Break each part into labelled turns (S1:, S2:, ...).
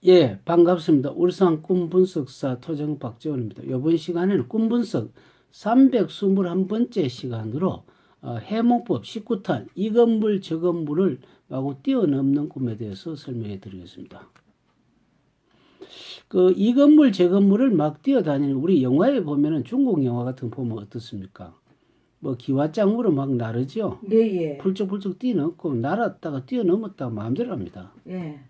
S1: 예, 반갑습니다. 울산 꿈분석사 토정 박재원입니다. 이번 시간에는 꿈분석 321번째 시간으로 해몽법 19탄 이 건물 저 건물을 마구 뛰어넘는 꿈에 대해서 설명해 드리겠습니다. 이 건물 저 건물을 막 뛰어다니는 우리 영화에 보면은 중국 영화 같은 거 보면 어떻습니까? 뭐 기와장으로 막 나르죠.
S2: 예, 예.
S1: 훌쩍훌쩍 뛰어넘고 날았다가 뛰어넘었다가 마음대로 합니다.
S2: 예.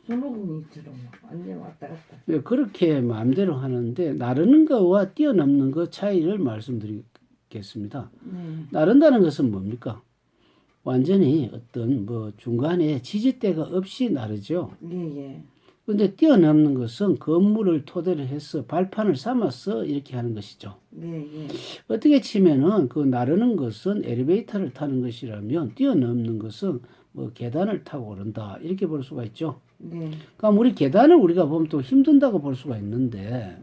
S2: 손오공이처럼 완전 왔다 갔다.
S1: 예, 그렇게 마음대로 하는데 나르는 거와 뛰어넘는 거 차이를 말씀드리겠습니다. 나른다는 것은 뭡니까? 완전히 어떤 뭐 중간에 지지대가 없이 나르죠.
S2: 예, 예.
S1: 근데 뛰어넘는 것은 건물을 토대로 해서 발판을 삼아서 이렇게 하는 것이죠.
S2: 예, 예.
S1: 어떻게 치면은 그 나르는 것은 엘리베이터를 타는 것이라면 뛰어넘는 것은 뭐 계단을 타고 오른다 이렇게 볼 수가 있죠.
S2: 네.
S1: 그럼 우리 계단을 우리가 보면 또 힘든다고 볼 수가 있는데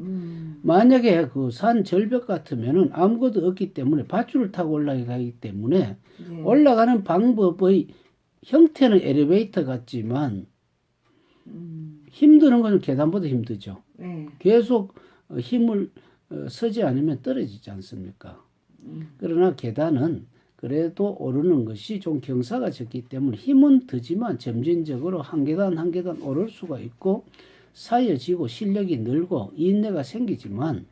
S1: 만약에 그 산 절벽 같으면은 아무것도 없기 때문에 밧줄을 타고 올라가기 때문에
S2: 네.
S1: 올라가는 방법의 형태는 엘리베이터 같지만 힘드는 것은 계단보다 힘들죠.
S2: 네.
S1: 계속 힘을 쓰지 않으면 떨어지지 않습니까? 그러나 계단은 그래도 오르는 것이 좀 경사가 적기 때문에 힘은 드지만 점진적으로 한 계단 한 계단 오를 수가 있고 쌓여지고 실력이 늘고 인내가 생기지만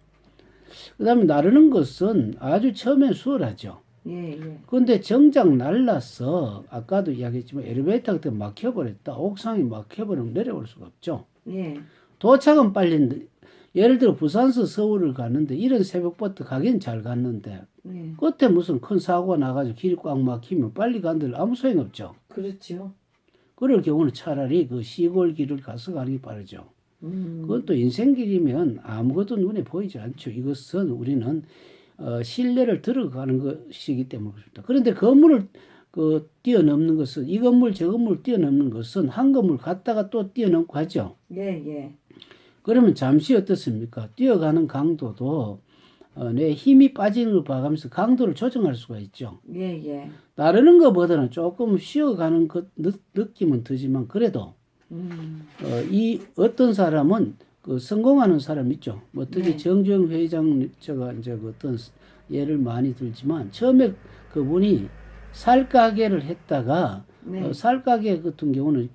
S1: 그 다음에 나르는 것은 아주 처음엔 수월하죠.
S2: 예, 예.
S1: 그런데 정작 날라서 아까도 이야기했지만 엘리베이터 같은 막혀버렸다. 옥상이 막혀버리면 내려올 수가 없죠.
S2: 예.
S1: 도착은 빨리 예를 들어 부산서 서울을 가는데 이런 새벽부터 가긴 잘 갔는데
S2: 예.
S1: 끝에 무슨 큰 사고가 나가지고 길이 꽉 막히면 빨리 간들 아무 소용 없죠.
S2: 그렇죠.
S1: 그럴 경우는 차라리 그 시골 길을 가서 가는 게 빠르죠. 그것도 인생길이면 아무것도 눈에 보이지 않죠. 이것은 우리는 신뢰를 들어가는 것이기 때문에 그렇습니다. 그런데 건물을 뛰어넘는 것은 이 건물 저 건물 뛰어넘는 것은 한 건물 갔다가 또 뛰어넘고 하죠.
S2: 예, 예.
S1: 그러면 잠시 어떻습니까? 뛰어가는 강도도 내 힘이 빠지는 걸 봐가면서 강도를 조정할 수가 있죠.
S2: 예, 예.
S1: 나르는 것보다는 조금 쉬어가는 느낌은 들지만 그래도 이 어떤 사람은 그 성공하는 사람 있죠. 뭐 특히
S2: 네.
S1: 정주영 회장 제가 이제 그 어떤 예를 많이 들지만 처음에 그분이 쌀가게를 했다가
S2: 네.
S1: 쌀가게 같은 경우는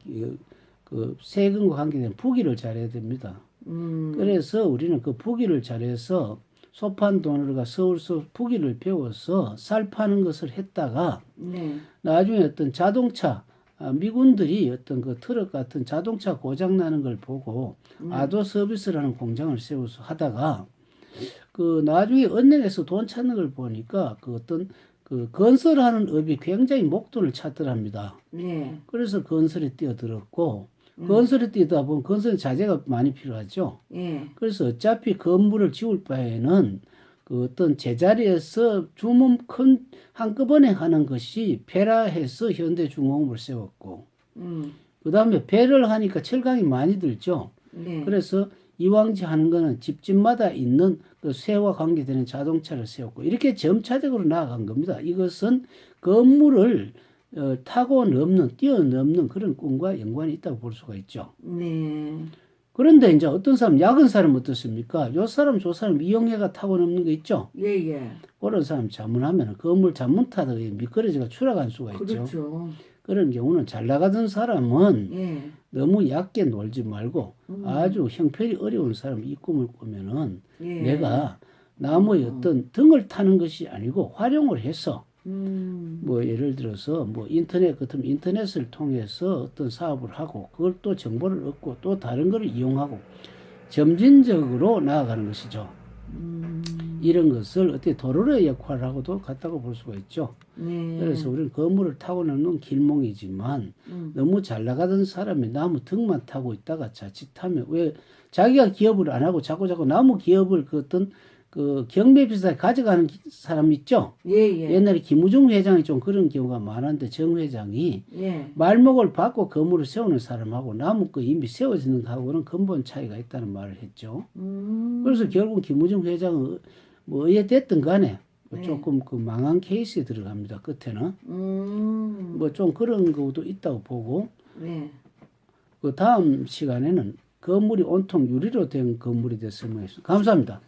S1: 그 세금과 관계된 부기를 잘해야 됩니다. 그래서 우리는 그 부기를 잘해서 소판돈으로가 서울서 부기를 배워서 쌀 파는 것을 했다가
S2: 네.
S1: 나중에 어떤 자동차 미군들이 어떤 그 트럭 같은 자동차 고장 나는 걸 보고 아도 서비스라는 공장을 세워서 하다가 그 나중에 은행에서 돈 찾는 걸 보니까 그 어떤 그 건설하는 업이 굉장히 목돈을 찾더랍니다.
S2: 네.
S1: 그래서 건설에 뛰어들었고 건설에 뛰다 보면 건설에 자재가 많이 필요하죠.
S2: 예.
S1: 그래서 어차피 건물을 지을 바에는 그 어떤 제자리에서 주문 큰 한꺼번에 하는 것이 배라해서 현대중공업을 세웠고 그 다음에 배를 하니까 철강이 많이 들죠.
S2: 네.
S1: 그래서 이왕지 하는 거는 집집마다 있는 그 쇠와 관계되는 자동차를 세웠고 이렇게 점차적으로 나아간 겁니다. 이것은 건물을 타고 뛰어넘는 그런 꿈과 연관이 있다고 볼 수가 있죠.
S2: 네.
S1: 그런데 이제 어떤 사람, 야근 사람 어떻습니까? 요 사람, 저 사람 이용해가 타고 넘는 거 있죠?
S2: 예, 예.
S1: 그런 사람 자문하면 건물 자문 타다가 미끄러지가 추락할 수가 있죠.
S2: 그렇죠.
S1: 그런 경우는 잘 나가던 사람은
S2: 예.
S1: 너무 얕게 놀지 말고 아주 형편이 어려운 사람이 이 꿈을 꾸면은
S2: 예.
S1: 내가 나무의 어떤 등을 타는 것이 아니고 활용을 해서 뭐 예를 들어서 뭐 인터넷 같은 인터넷을 통해서 어떤 사업을 하고 그걸 또 정보를 얻고 또 다른 걸 이용하고 점진적으로 나아가는 것이죠. 이런 것을 어떻게 도로의 역할을 하고도 같다고 볼 수가 있죠.
S2: 네.
S1: 그래서 우리는 건물을 타고 넘는 길몽이지만 너무 잘 나가던 사람이 나무 등만 타고 있다가 자칫하면 왜 자기가 기업을 안 하고 자꾸 나무 기업을 그 어떤 그 경매 비슷하게 가져가는 사람 있죠.
S2: 예, 예.
S1: 옛날에 김우중 회장이 좀 그런 경우가 많았는데 정 회장이
S2: 예.
S1: 말목을 받고 건물을 세우는 사람하고 나무 거 이미 세워지는 거하고는 근본 차이가 있다는 말을 했죠. 그래서 결국 김우중 회장은 뭐 어찌됐든 간에
S2: 네.
S1: 조금 그 망한 케이스에 들어갑니다. 끝에는 뭐 좀 그런 것도 있다고 보고
S2: 네.
S1: 그 다음 시간에는 건물이 온통 유리로 된 건물이 됐으면 하겠습니다. 감사합니다.